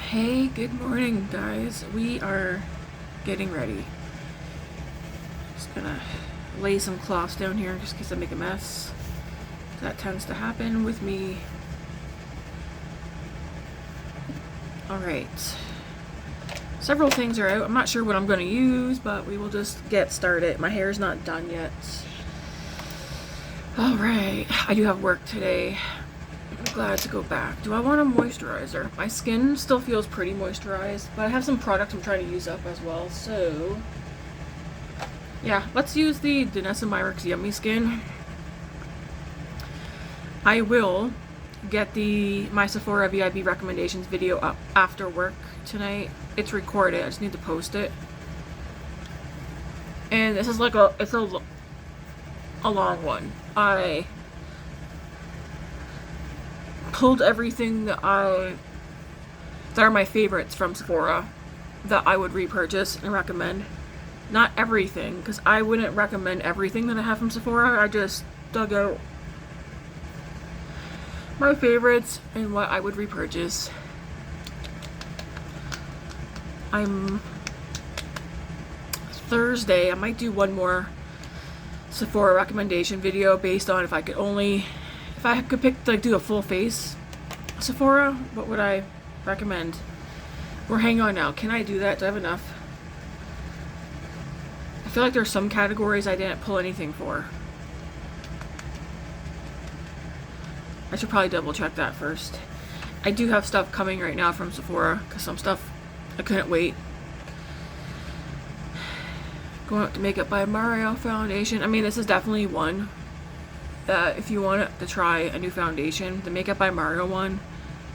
Hey, good morning, guys. We are getting ready. Just gonna lay some cloths down here just in case I make a mess. That tends to happen with me. Alright. Several things are out. I'm not sure what I'm gonna use, but we will just get started. My hair's not done yet. Alright. I do have work today. I'm glad to go back. Do I want a moisturizer? My skin still feels pretty moisturized, but I have some products I'm trying to use up as well, so yeah, let's use the Danessa Myricks Yummy Skin. I will get my Sephora VIB recommendations video up after work tonight. It's recorded, I just need to post it. And this is like it's a long one. I pulled everything that are my favorites from Sephora that I would repurchase and recommend. Not everything, because I wouldn't recommend everything that I have from Sephora. I just dug out my favorites and what I would repurchase. Thursday, I might do one more Sephora recommendation video based on if I could pick, like, do a full face Sephora, what would I recommend? Or hang on now, can I do that? Do I have enough? I feel like there's some categories I didn't pull anything for. I should probably double check that first. I do have stuff coming right now from Sephora, because some stuff I couldn't wait. Going up to Makeup by Mario foundation. I mean, this is definitely one. If you want to try a new foundation, the Makeup by Mario one,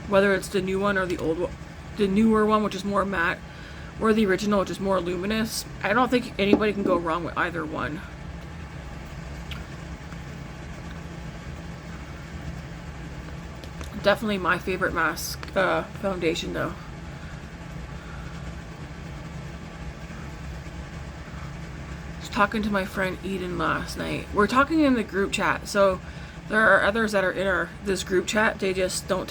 whether it's the new one or the old one, the newer one, which is more matte, or the original, which is more luminous, I don't think anybody can go wrong with either one. Definitely my favorite foundation though. Talking to my friend Eden last night. We're talking in the group chat, so there are others that are in this group chat. They just don't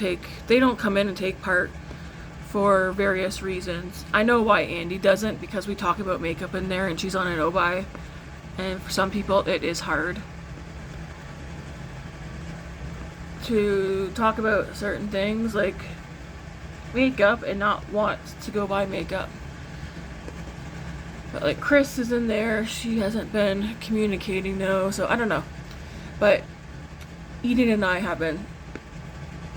come in and take part for various reasons. I know why Andy doesn't, because we talk about makeup in there and she's on an O-Buy, and for some people it is hard to talk about certain things like makeup and not want to go buy makeup. But like Chris is in there, she hasn't been communicating though, so I don't know. But Eden and I have been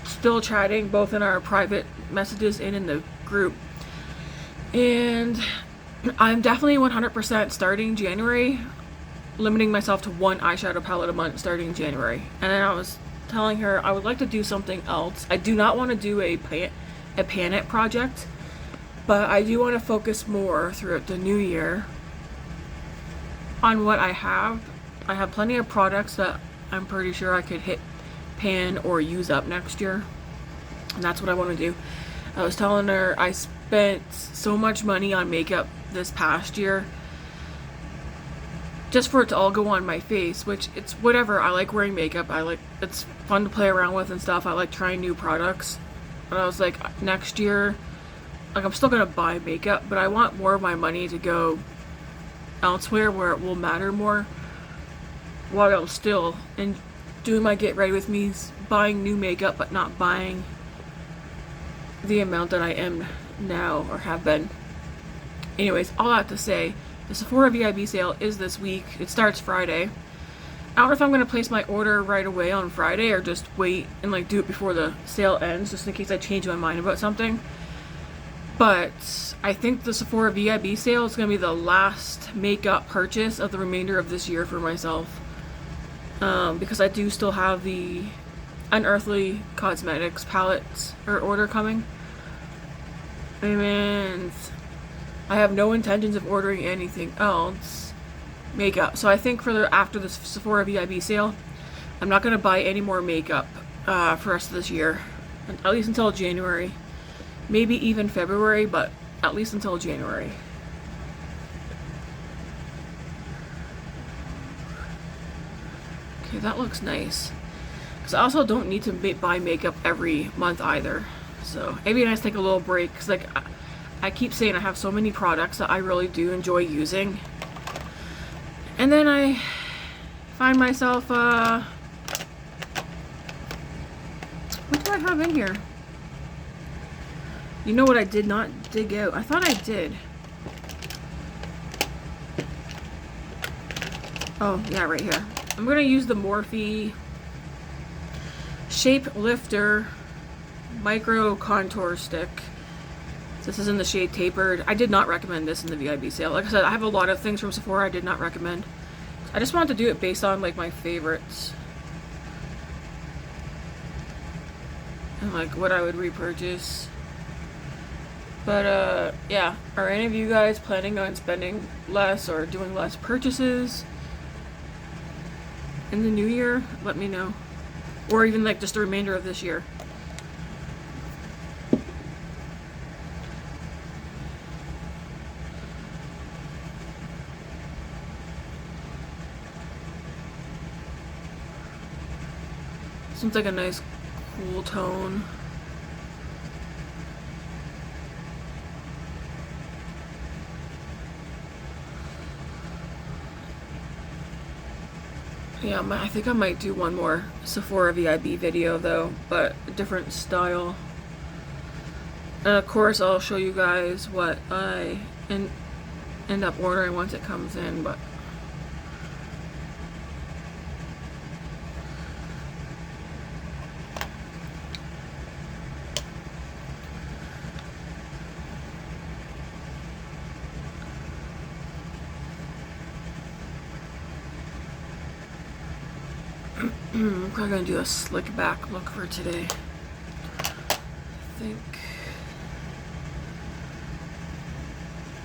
still chatting, both in our private messages and in the group. And I'm definitely 100% starting January, limiting myself to one eyeshadow palette a month starting January. And then I was telling her I would like to do something else. I do not want to do a pan-it project. But I do want to focus more throughout the new year on what I have. I have plenty of products that I'm pretty sure I could hit pan or use up next year. And that's what I want to do. I was telling her I spent so much money on makeup this past year just for it to all go on my face, which it's whatever. I like wearing makeup. It's fun to play around with and stuff. I like trying new products. But I was like, next year, like, I'm still gonna buy makeup, but I want more of my money to go elsewhere where it will matter more, while I'm still doing my get ready with me, buying new makeup, but not buying the amount that I am now or have been. Anyways, all that to say, the Sephora VIB sale is this week. It starts Friday. I don't know if I'm gonna place my order right away on Friday or just wait and like do it before the sale ends, just in case I change my mind about something. But I think the Sephora VIB sale is going to be the last makeup purchase of the remainder of this year for myself. Because I do still have the Unearthly Cosmetics palettes or order coming. And I have no intentions of ordering anything else makeup. So I think after the Sephora VIB sale, I'm not going to buy any more makeup for the rest of this year. At least until January. Maybe even February, but at least until January. Okay, that looks nice. Because I also don't need to buy makeup every month either. So it'd be nice to take a little break, because like I keep saying I have so many products that I really do enjoy using, and then I find myself what do I have in here? You know what I did not dig out? I thought I did. Oh yeah, right here. I'm gonna use the Morphe Shapelifter Micro Contour Stick. This is in the shade Tapered. I did not recommend this in the VIB sale. Like I said, I have a lot of things from Sephora I did not recommend. I just wanted to do it based on like my favorites. And like what I would repurchase. But yeah, are any of you guys planning on spending less or doing less purchases in the new year? Let me know. Or even like just the remainder of this year. Seems like a nice cool tone. Yeah, I think I might do one more Sephora VIB video though, but a different style. And of course I'll show you guys what I end up ordering once it comes in, but I'm probably gonna do a slick back look for today. I think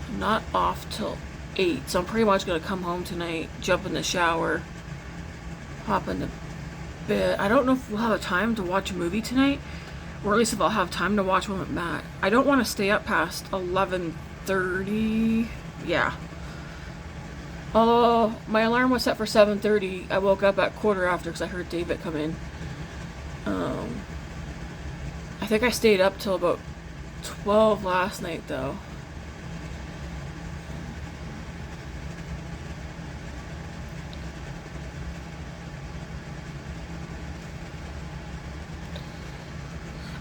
I'm not off till 8, so I'm pretty much gonna come home tonight, jump in the shower, hop in the bed. I don't know if we'll have time to watch a movie tonight, or at least if I'll have time to watch one with Matt. I don't want to stay up past 11:30. Yeah. Oh, my alarm was set for 7:30. I woke up at 15:15 because I heard David come in. I think I stayed up till about 12 last night though.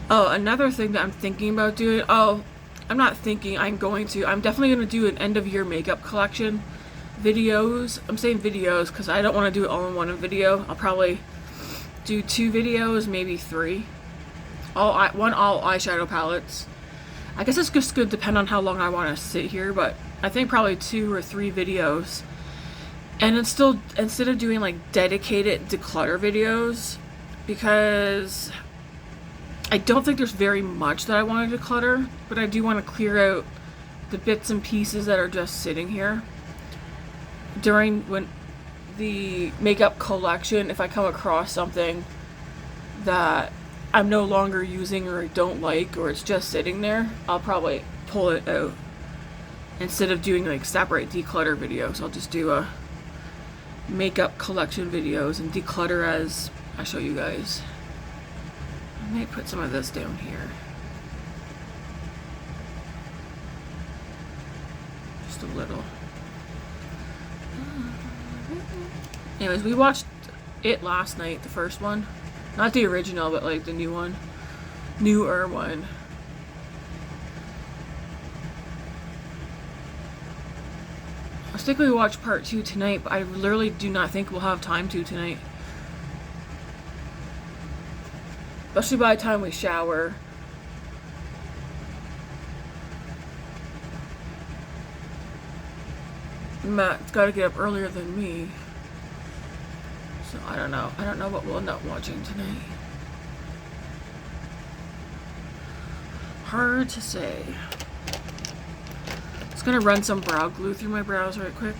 Oh, another thing that I'm thinking about doing. Oh, I'm not thinking, I'm going to. I'm definitely going to do an end of year makeup collection. Videos. I'm saying videos because I don't want to do it all in one video. I'll probably do 2 videos, maybe 3. All eyeshadow palettes. I guess it's just going to depend on how long I want to sit here, but I think probably 2 or 3 videos. And it's still, instead of doing like dedicated declutter videos, because I don't think there's very much that I want to declutter, but I do want to clear out the bits and pieces that are just sitting here. During when the makeup collection, if I come across something that I'm no longer using or I don't like, or it's just sitting there, I'll probably pull it out. Instead of doing like separate declutter videos, I'll just do a makeup collection videos and declutter as I show you guys. I might put some of this down here. Just a little. Anyways, we watched it last night, the first one. Not the original, but like the new one. Newer one. I was thinking we watch part 2 tonight, but I literally do not think we'll have time to tonight. Especially by the time we shower. Matt's got to get up earlier than me. So I don't know. I don't know what we'll end up watching tonight. Hard to say. Just gonna run some brow glue through my brows right quick.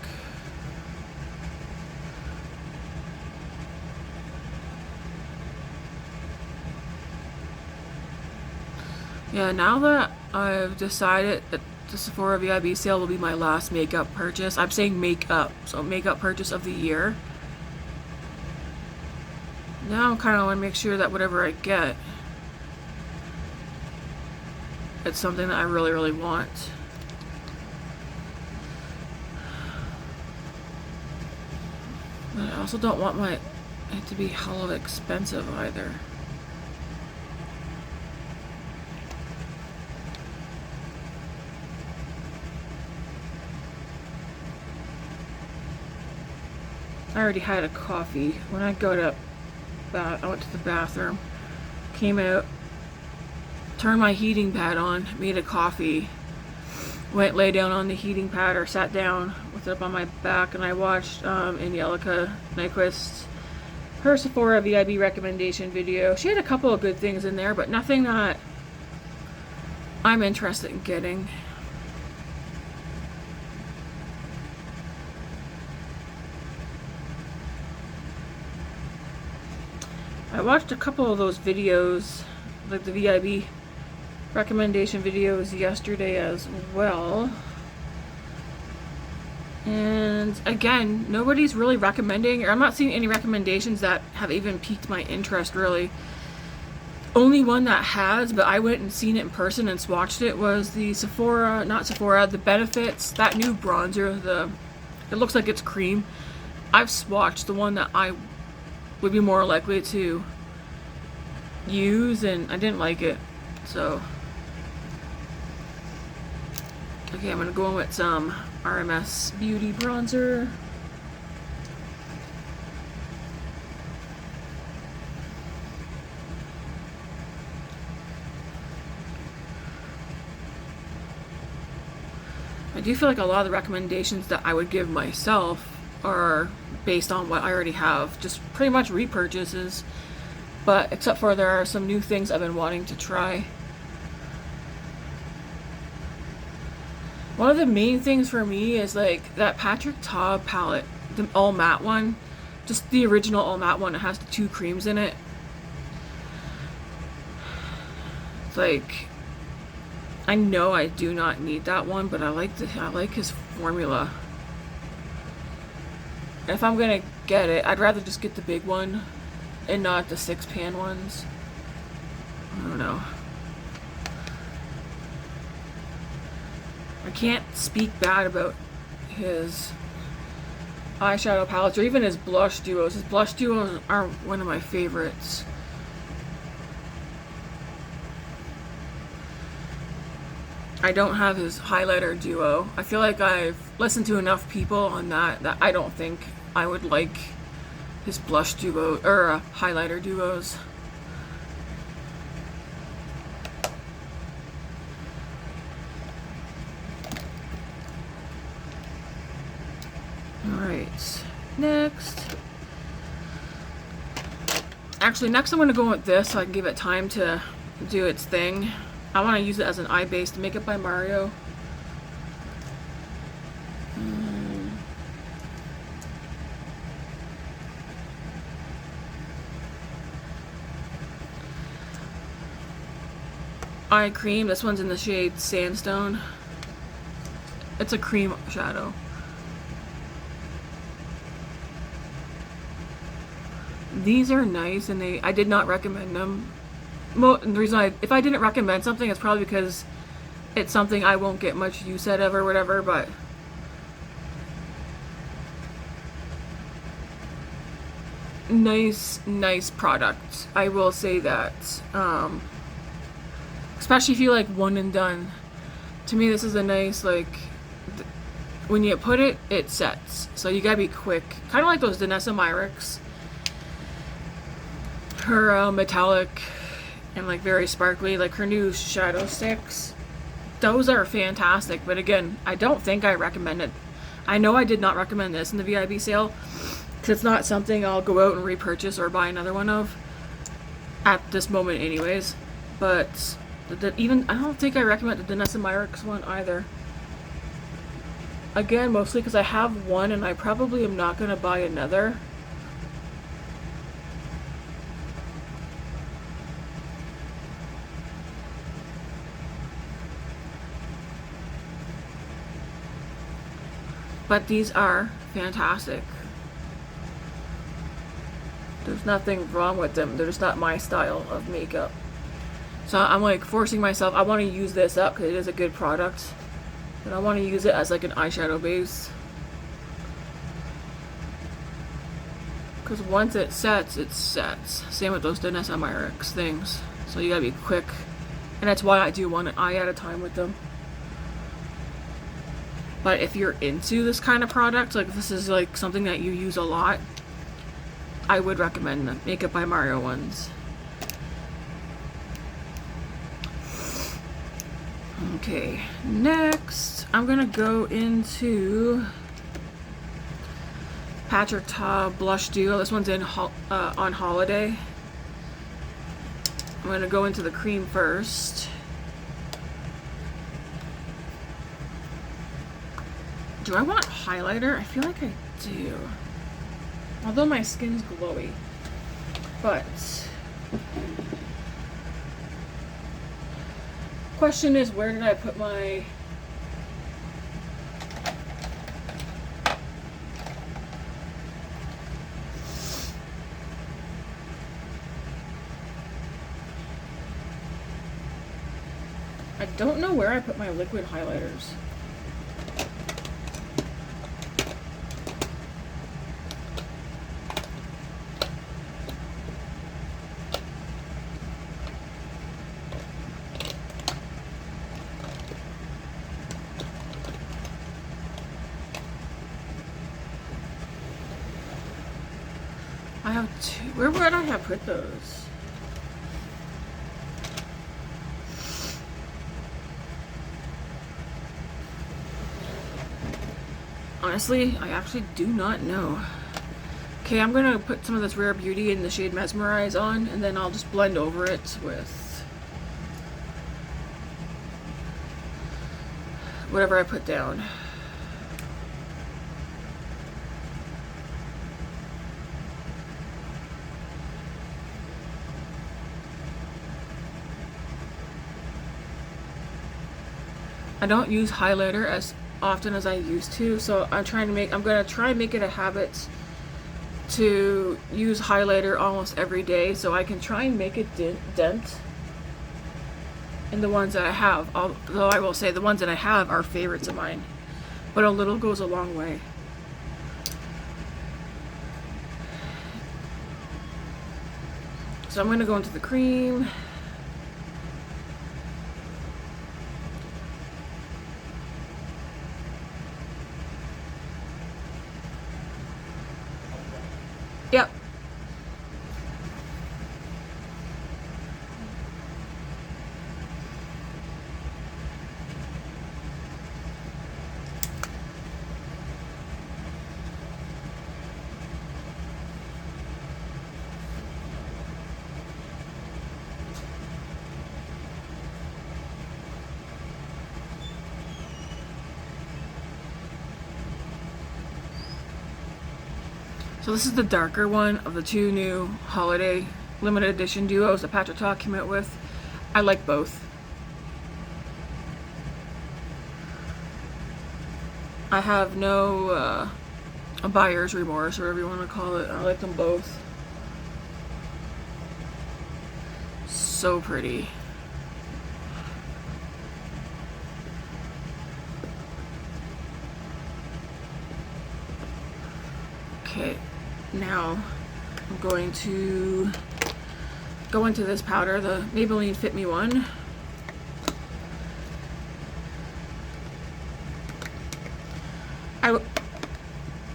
Yeah, now that I've decided that the Sephora VIB sale will be my last makeup purchase. I'm saying makeup, so makeup purchase of the year. Now I'm kind of want to make sure that whatever I get, it's something that I really, really want. But I also don't want it to be hella expensive either. I already had a coffee. When I I went to the bathroom, came out, turned my heating pad on, made a coffee, went lay down on the heating pad or sat down with it up on my back, and I watched Angelica Nyquist's her Sephora VIB recommendation video. She had a couple of good things in there, but nothing that I'm interested in getting. I watched a couple of those videos, like the VIB recommendation videos yesterday as well. And again, nobody's really recommending, or I'm not seeing any recommendations that have even piqued my interest really. Only one that has, but I went and seen it in person and swatched it, was the the Benefits, that new bronzer, it looks like it's cream. I've swatched the one that I would be more likely to use, and I didn't like it, so okay, I'm gonna go in with some RMS Beauty bronzer. I do feel like a lot of the recommendations that I would give myself are based on what I already have, just pretty much repurchases, but except for there are some new things I've been wanting to try. One of the main things for me is like that Patrick Ta palette, the all matte one, just the original all matte one. It has the 2 creams in it. It's like, I know I do not need that one, but I like his formula. If I'm gonna get it, I'd rather just get the big one and not the 6-pan ones. I don't know. I can't speak bad about his eyeshadow palettes or even his blush duos. His blush duos are one of my favorites. I don't have his highlighter duo. I feel like I've listened to enough people on that I don't think I would like his blush duo or highlighter duos. Alright, next. Actually, next I'm going to go with this so I can give it time to do its thing. I want to use it as an eye base, Makeup by Mario. Eye cream, this one's in the shade Sandstone. It's a cream shadow. These are nice, and I did not recommend them. The reason if I didn't recommend something, it's probably because it's something I won't get much use out of or whatever, but nice product. I will say that. Especially if you like one and done. To me, this is a nice, like, when you put it, it sets. So you gotta be quick. Kind of like those Danessa Myricks. Her metallic and like very sparkly, like her new shadow sticks. Those are fantastic, but again, I don't think I recommend it. I know I did not recommend this in the VIB sale because it's not something I'll go out and repurchase or buy another one of at this moment anyways. But even I don't think I recommend the Danessa Myricks one either. Again, mostly because I have one and I probably am not going to buy another. But these are fantastic. There's nothing wrong with them. They're just not my style of makeup. So I'm like forcing myself. I want to use this up because it is a good product, but I want to use it as like an eyeshadow base. Because once it sets, it sets. Same with those Danessa Myricks things. So you gotta be quick. And that's why I do one eye at a time with them. But if you're into this kind of product, like if this is like something that you use a lot, I would recommend the Makeup by Mario ones. Okay, next I'm gonna go into Patrick Ta Blush Duo. This one's in on Holiday. I'm gonna go into the cream first. Do I want highlighter? I feel like I do. Although my skin's glowy. But question is, where did I put my I don't know where I put my liquid highlighters. I have two. Where would I have put those? Honestly, I actually do not know. Okay, I'm gonna put some of this Rare Beauty in the shade Mesmerize on, and then I'll just blend over it with whatever I put down. I don't use highlighter as often as I used to, so I'm gonna try and make it a habit to use highlighter almost every day, so I can try and make a dent in the ones that I have. Although I will say the ones that I have are favorites of mine, but a little goes a long way. So I'm gonna go into the cream. Yep. So this is the darker one of the two new holiday limited edition duos that Patrick Ta came out with. I like both. I have no a buyer's remorse, or whatever you want to call it. I like them both. So pretty. Okay. Now, I'm going to go into this powder, the Maybelline Fit Me one.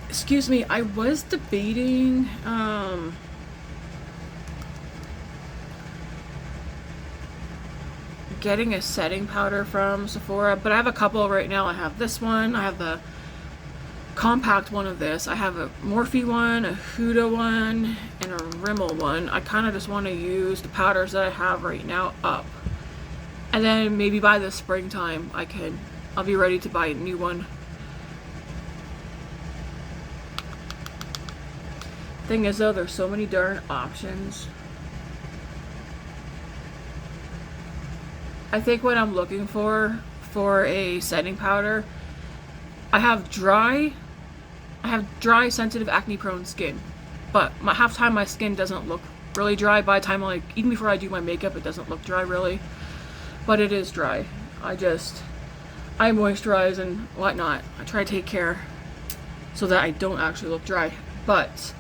Excuse me, I was debating, getting a setting powder from Sephora, but I have a couple right now. I have this one, I have the compact one of this. I have a Morphe one, a Hydra one, and a Rimmel one. I kind of just want to use the powders that I have right now up. And then maybe by the springtime, I'll be ready to buy a new one. Thing is though, there's so many darn options. I think what I'm looking for a setting powder, I have dry sensitive acne prone skin, but half the time my skin doesn't look really dry. By the time like, even before I do my makeup, it doesn't look dry really, but it is dry. I moisturize and whatnot. I try to take care so that I don't actually look dry. But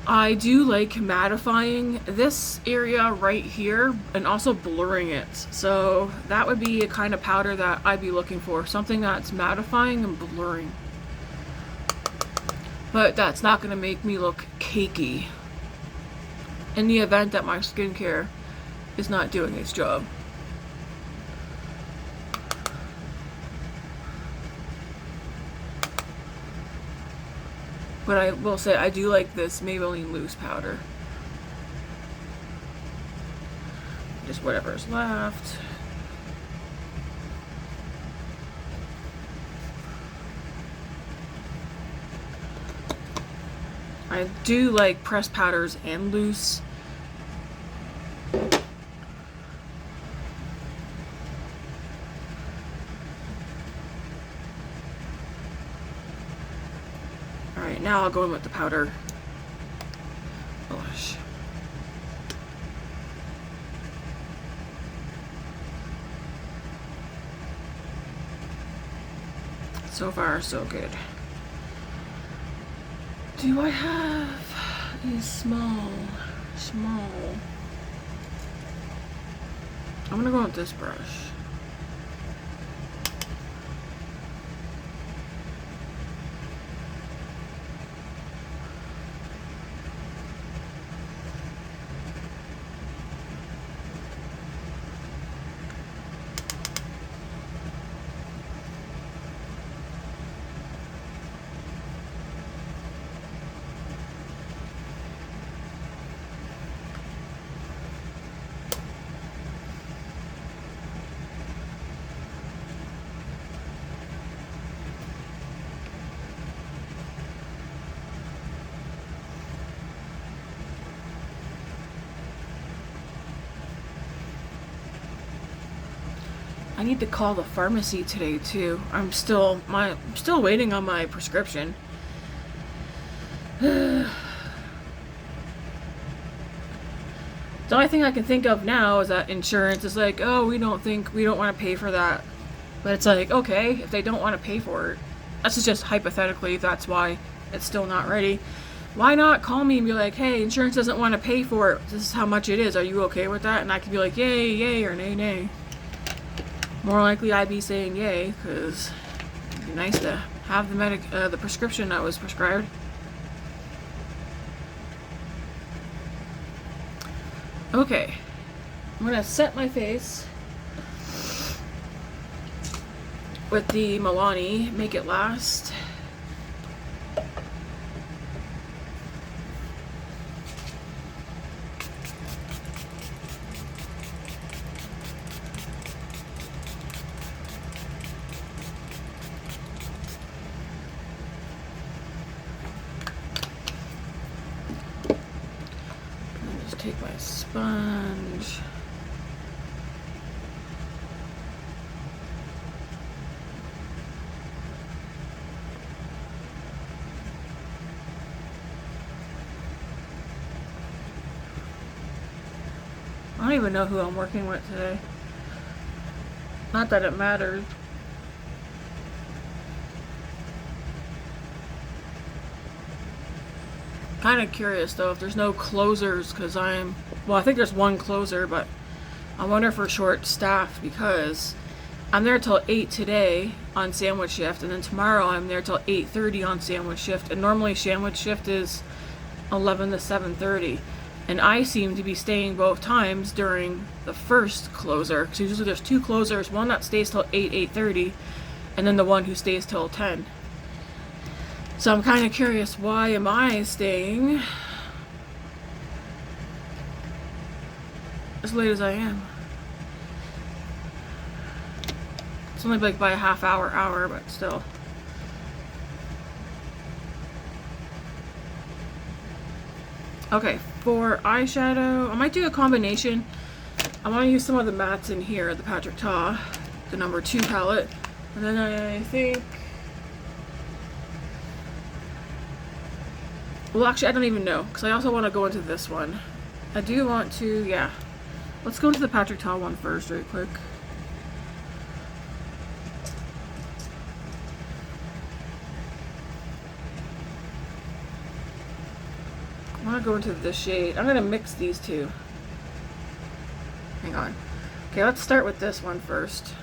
I do like mattifying this area right here and also blurring it. So that would be a kind of powder that I'd be looking for. Something that's mattifying and blurring. But that's not going to make me look cakey in the event that my skincare is not doing its job. But I will say I do like this Maybelline loose powder. Just whatever's left. I do like pressed powders and loose. Alright, now I'll go in with the powder blush. So far, so good. Do I have a small? I'm gonna go with this brush. I need to call the pharmacy today too. I'm still waiting on my prescription. The only thing I can think of now is that insurance is like, oh, we don't want to pay for that. But it's like, okay, if they don't want to pay for it, that's just hypothetically, that's why it's still not ready. Why not call me and be like, hey, insurance doesn't want to pay for it. This is how much it is. Are you okay with that? And I can be like, yay, yay, or nay, nay. More likely I'd be saying yay, because it'd be nice to have the prescription that was prescribed. Okay, I'm gonna set my face with the Milani Make It Last. Take my sponge. I don't even know who I'm working with today. Not that it matters. Kind of curious though if there's no closers, because I think there's one closer, but I wonder if we're short staffed because I'm there till 8 today on sandwich shift, and then tomorrow I'm there till 8:30 on sandwich shift, and normally sandwich shift is 11 to 7:30, and I seem to be staying both times during the first closer, because usually there's two closers, one that stays till 8:30, and then the one who stays till 10. So I'm kind of curious, why am I staying as late as I am? It's only like by a half hour, but still. Okay, for eyeshadow, I might do a combination. I want to use some of the mattes in here, the Patrick Ta, the number 2 palette. And then I think... Well, actually, I don't even know, because I also want to go into this one. I do want to, yeah. Let's go to the Patrick Ta one first, right quick. I want to go into this shade. I'm going to mix these two. Hang on. Okay, let's start with this one first.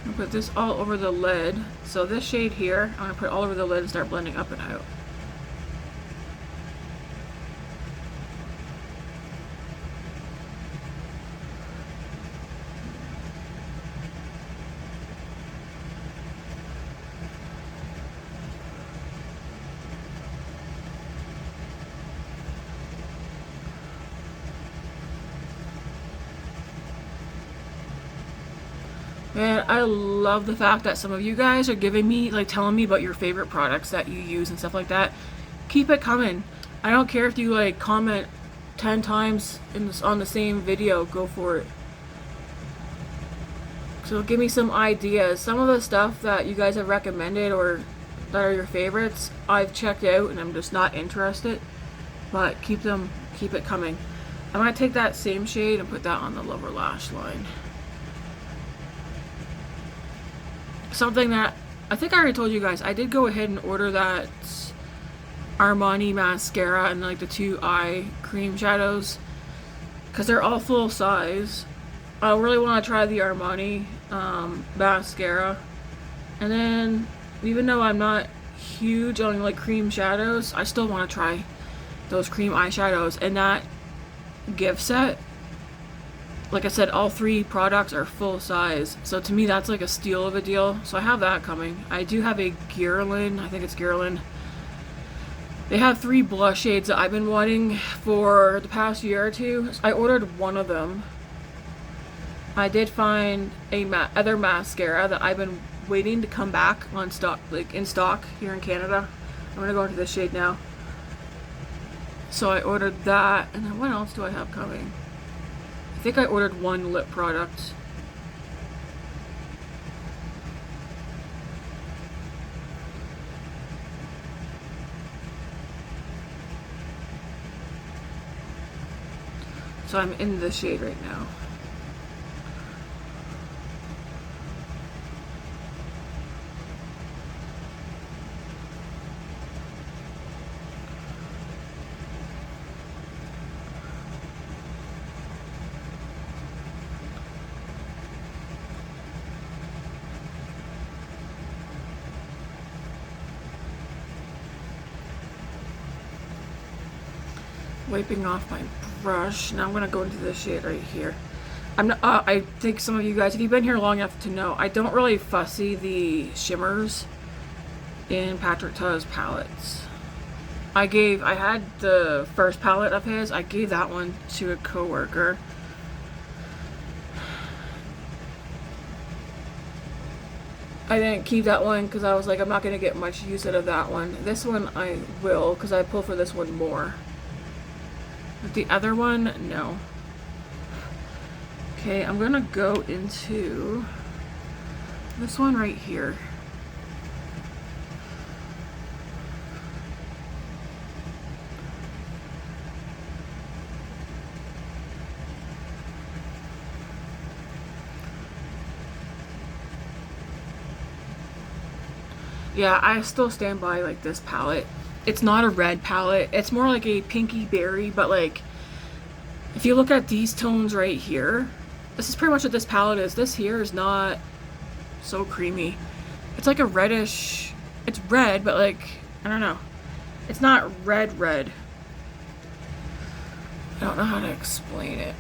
I'm going to put this all over the lid. So this shade here, I'm going to put all over the lid and start blending up and out. Man, I love the fact that some of you guys are giving me, like, telling me about your favorite products that you use and stuff like that. Keep it coming. I don't care if you, like, comment 10 times on the same video. Go for it. So give me some ideas. Some of the stuff that you guys have recommended or that are your favorites, I've checked out and I'm just not interested. But keep it coming. I'm going to take that same shade and put that on the lower lash line. Something that I think I already told you guys, I did go ahead and order that Armani mascara and like the 2 eye cream shadows because they're all full size. I really want to try the Armani mascara, and then even though I'm not huge on like cream shadows, I still want to try those cream eyeshadows. And that gift set, like I said, all 3 products are full size. So to me, that's like a steal of a deal. So I have that coming. I do have a Guerlain, I think it's Guerlain. They have 3 blush shades that I've been wanting for the past year or 2. I ordered one of them. I did find a other mascara that I've been waiting to come back on stock, like in stock here in Canada. I'm gonna go into this shade now. So I ordered that, and then what else do I have coming? I think I ordered 1 lip product. So I'm in this shade right now. Wiping off my brush. Now I'm gonna go into this shade right here. I'm not, I think some of you guys, if you've been here long enough to know, I don't really fussy the shimmers in Patrick Ta's palettes. I had the first palette of his, I gave that one to a coworker. I didn't keep that one because I was like, I'm not gonna get much use out of that one. This one I will, because I pull for this one more. But the other one, no. Okay, I'm gonna go into this one right here. Yeah, I still stand by like this palette. It's not a red palette. It's more like a pinky berry, but like if you look at these tones right here, this is pretty much what this palette is. This here is not so creamy. It's like a reddish, it's red, but like, I don't know. It's not red red. I don't know how to explain it.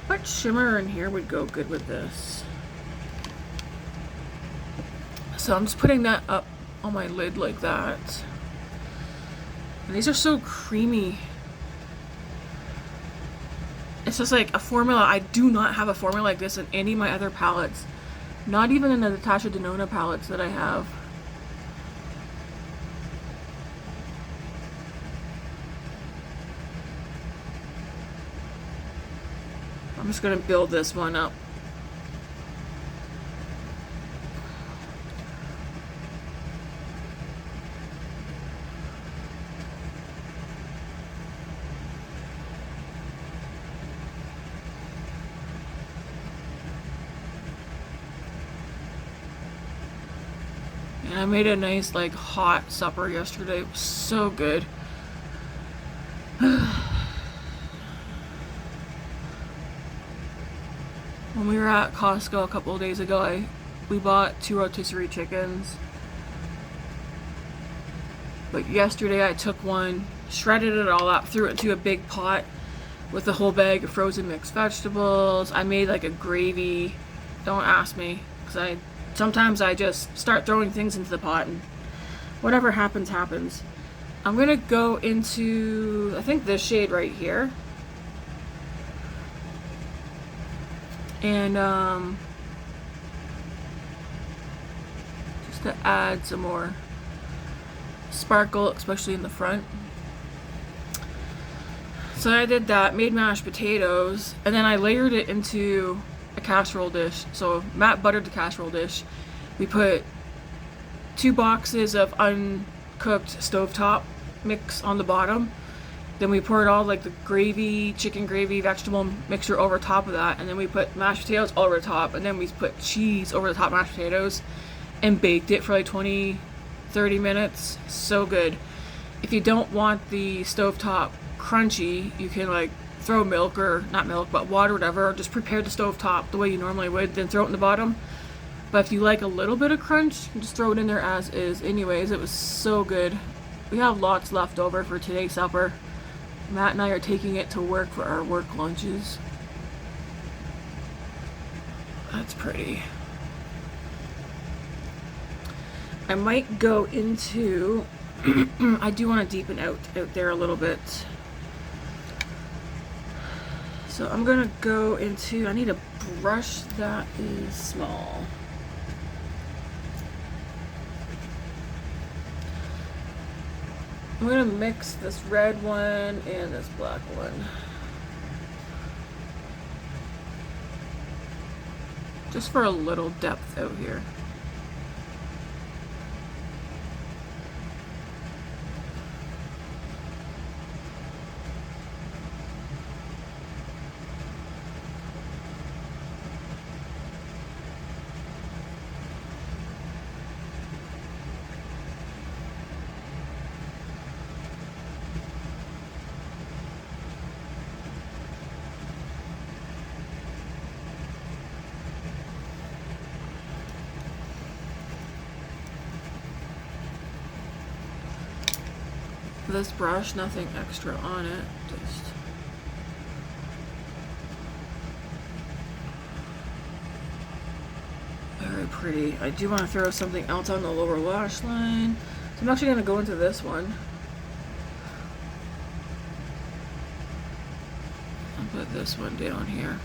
What shimmer in here would go good with this? So I'm just putting that up on my lid like that. And these are so creamy. It's just like a formula. I do not have a formula like this in any of my other palettes. Not even in the Natasha Denona palettes that I have. I'm just gonna build this one up. And I made a nice like hot supper yesterday. It was so good. When we were at Costco a couple of days ago, we bought 2 rotisserie chickens. But yesterday I took one, shredded it all up, threw it into a big pot with a whole bag of frozen mixed vegetables. I made like a gravy. Don't ask me, because sometimes I just start throwing things into the pot and whatever happens, happens. I'm gonna go into, I think, this shade right here. And just to add some more sparkle, especially in the front. So I did that, made mashed potatoes, and then I layered it into a casserole dish. So Matt buttered the casserole dish. We put 2 boxes of uncooked stovetop mix on the bottom. Then we poured all like the gravy, chicken gravy, vegetable mixture over top of that, and then we put mashed potatoes all over the top, and then we put cheese over the top of mashed potatoes and baked it for like 20-30 minutes. So good. If you don't want the stovetop crunchy, you can like throw milk, or not milk, but water, whatever, just prepare the stovetop the way you normally would, then throw it in the bottom. But if you like a little bit of crunch, you can just throw it in there as is. Anyways, it was so good. We have lots left over for today's supper. Matt and I are taking it to work for our work lunches. That's pretty. I might go into I do want to deepen out there a little bit. So I'm gonna go into, I need a brush that is small. I'm gonna mix this red one and this black one. Just for a little depth out here. This brush, nothing extra on it, just very pretty. I do want to throw something else on the lower lash line, so I'm actually going to go into this one. I'll put this one down here.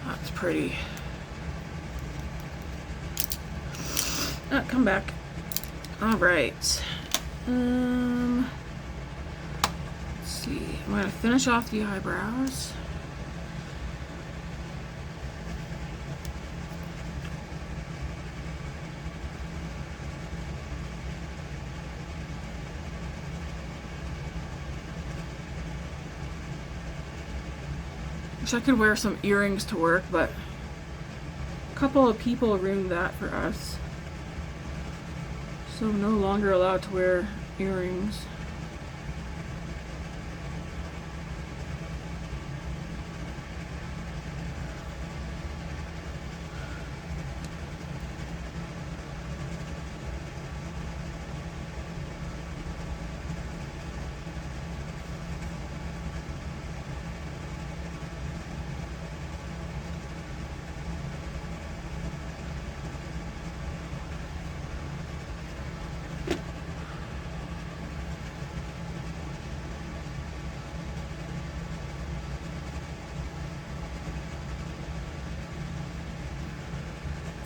That's pretty. Come back. All right. Let's see. I'm gonna finish off the eyebrows. Wish I could wear some earrings to work, but a couple of people ruined that for us. So I'm no longer allowed to wear earrings.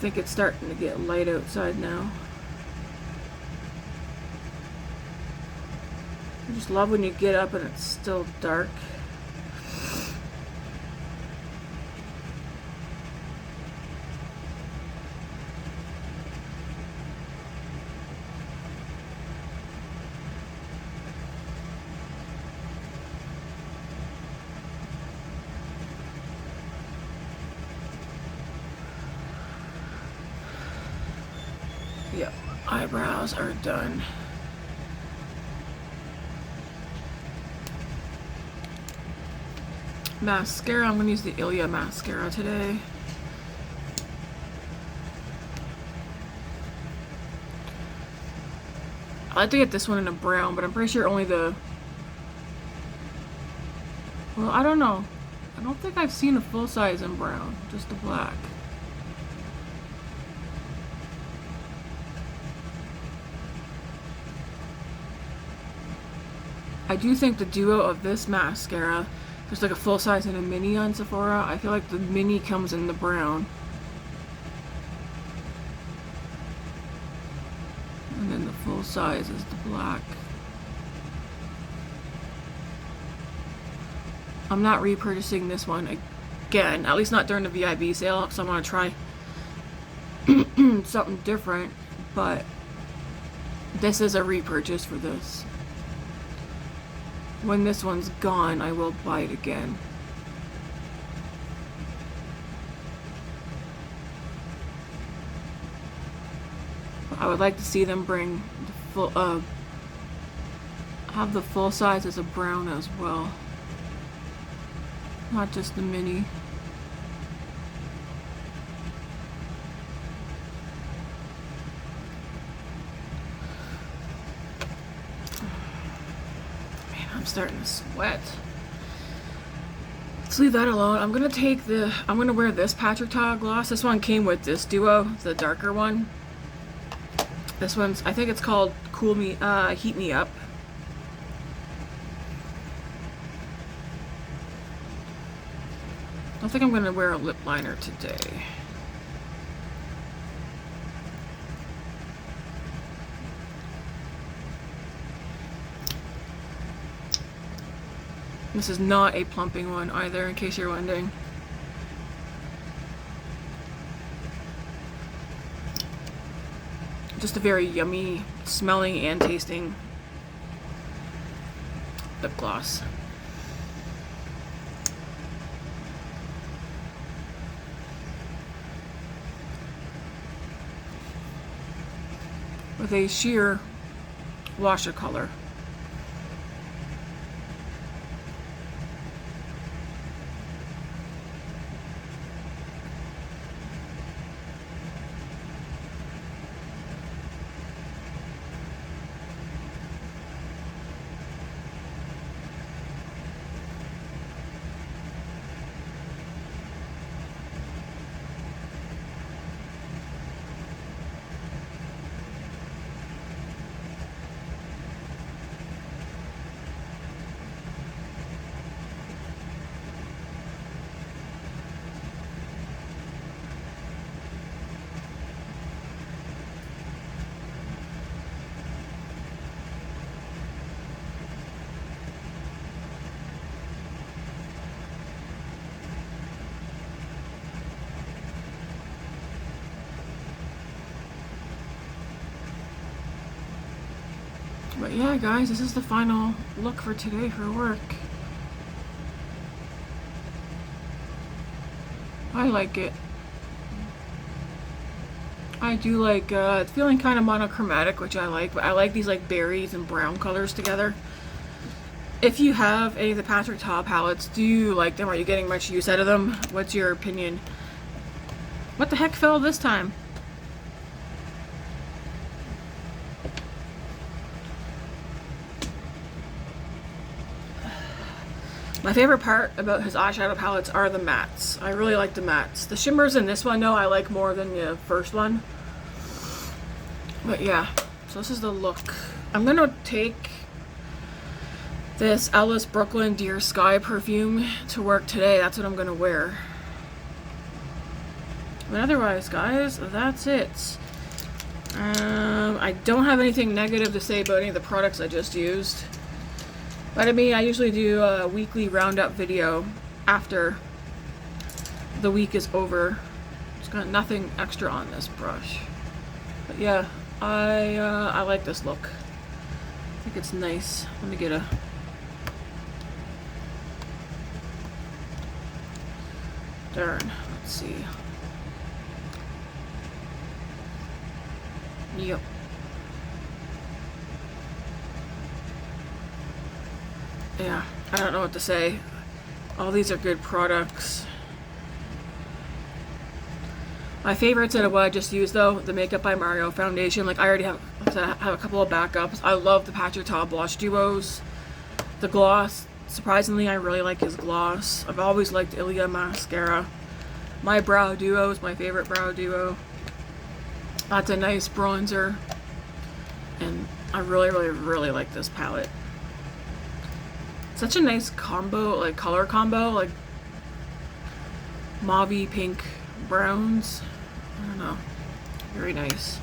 think it's starting to get light outside now. I just love when you get up and it's still dark. Yep, eyebrows are done. Mascara, I'm going to use the Ilia mascara today. I like to get this one in a brown, but I'm pretty sure only the... Well, I don't know. I don't think I've seen a full size in brown, just the black. I do think the duo of this mascara, there's like a full size and a mini on Sephora. I feel like the mini comes in the brown. And then the full size is the black. I'm not repurchasing this one again, at least not during the VIB sale, because I want to try something different, but this is a repurchase for this. When this one's gone, I will buy it again. I would like to see them bring the full, have the full size as a brown as well. Not just the mini. I'm starting to sweat. Let's leave that alone. I'm gonna wear this Patrick Ta gloss. This one came with this duo, the darker one. This one's, I think it's called Heat Me Up. I don't think I'm gonna wear a lip liner today. This is not a plumping one either, in case you're wondering. Just a very yummy smelling and tasting lip gloss. With a sheer wash of color. But yeah, guys, this is the final look for today for work. I like it. I do like, it's feeling kind of monochromatic, which I like, but I like these like berries and brown colors together. If you have any of the Patrick Ta palettes, do you like them? Are you getting much use out of them? What's your opinion? What the heck fell this time? My favorite part about his eyeshadow palettes are the mattes. I really like the mattes. The shimmers in this one, though, I like more than the first one. But yeah, so this is the look. I'm gonna take this Ellis Brooklyn Dear Sky perfume to work today. That's what I'm gonna wear. But otherwise, guys, that's it. I don't have anything negative to say about any of the products I just used. But I mean, I usually do a weekly roundup video after the week is over. It's got nothing extra on this brush. But yeah, I like this look. I think it's nice. Let me get a... Darn, let's see. Yep. Yeah, I don't know what to say. All these are good products. My favorites out of what I just used, though, the Makeup by Mario foundation. Like, I already have a couple of backups. I love the Pat Your Top blush duos. The gloss, surprisingly, I really like his gloss. I've always liked Ilia mascara. My brow duo is my favorite brow duo. That's a nice bronzer. And I really, really, really like this palette. Such a nice combo, like color combo, like mauve pink browns. I don't know. Very nice.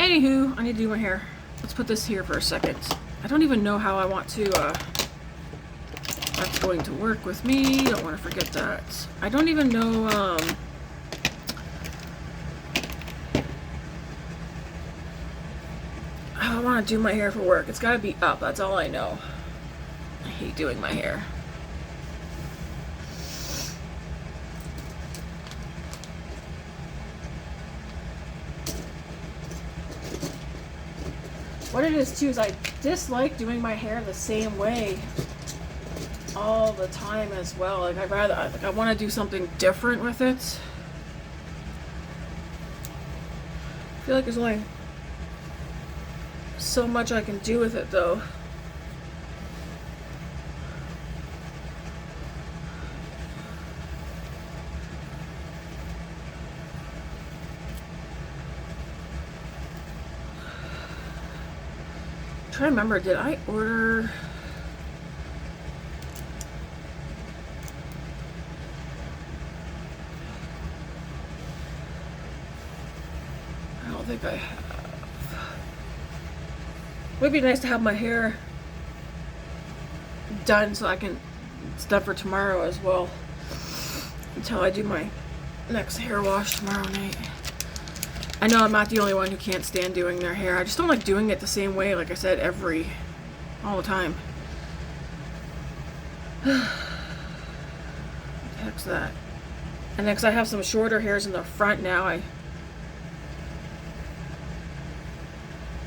Anywho, I need to do my hair. Let's put this here for a second. I don't even know how I want to, that's going to work with me. Don't want to forget that. I don't even know, how I want to do my hair for work. It's got to be up. That's all I know. I hate doing my hair. What it is too is I dislike doing my hair the same way all the time as well. Like I want to do something different with it. I feel like there's only so much I can do with it though. I'm trying to remember, did I order... I don't think I have. It would be nice to have my hair done so I can stuff for tomorrow as well. Until I do my next hair wash tomorrow night. I know I'm not the only one who can't stand doing their hair. I just don't like doing it the same way, like I said, all the time. What the heck's that? And next I have some shorter hairs in the front now. I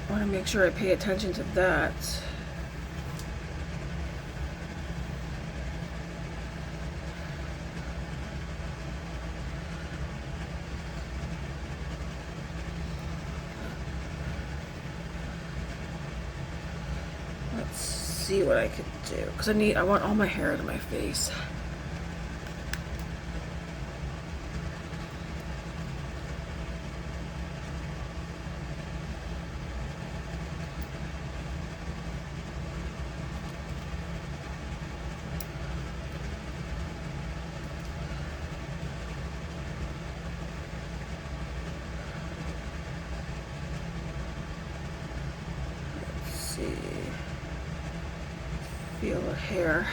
want to make sure I pay attention to that. See what I could do, because I want all my hair out of my face. Let's see. Feel the hair.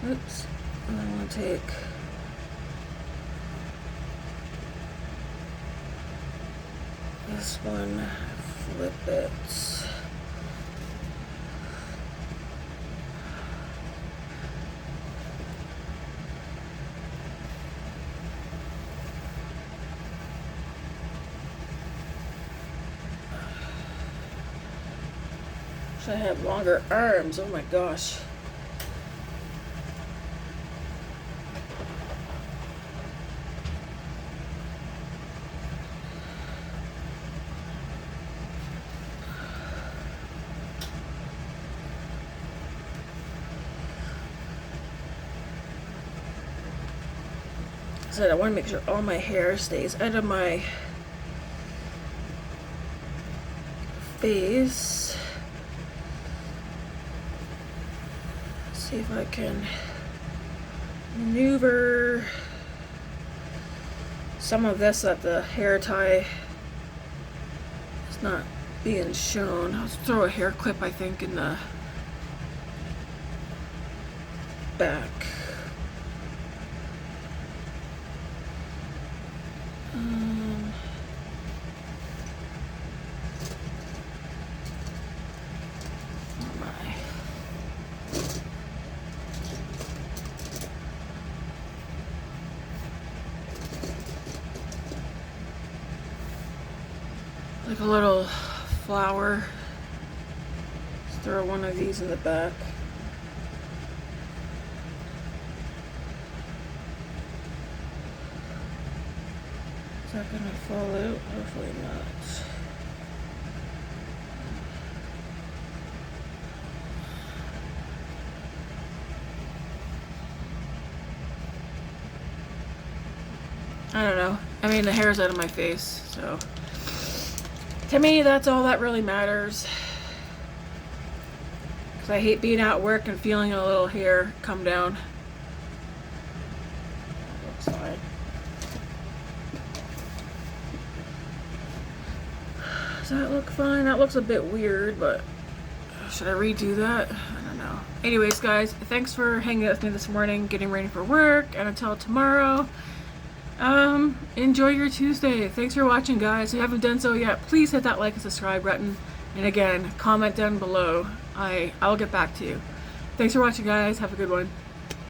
Oops, and I want to take this one, flip it. Wish I had longer arms, oh my gosh. So I want to make sure all my hair stays out of my face. See if I can maneuver some of this so that the hair tie is not being shown. I'll throw a hair clip, I think, in the back. Like a little flower. Just throw one of these in the back. Is that gonna fall out? Hopefully not. I don't know. I mean, the hair's out of my face, so to me, that's all that really matters. Because I hate being at work and feeling a little hair come down. That looks fine. Does that look fine? That looks a bit weird, but should I redo that? I don't know. Anyways, guys, thanks for hanging out with me this morning, getting ready for work, and until tomorrow, enjoy your Tuesday. Thanks for watching, guys. If you haven't done so yet, please hit that like and subscribe button. And again, comment down below. I'll get back to you. Thanks for watching, guys. Have a good one.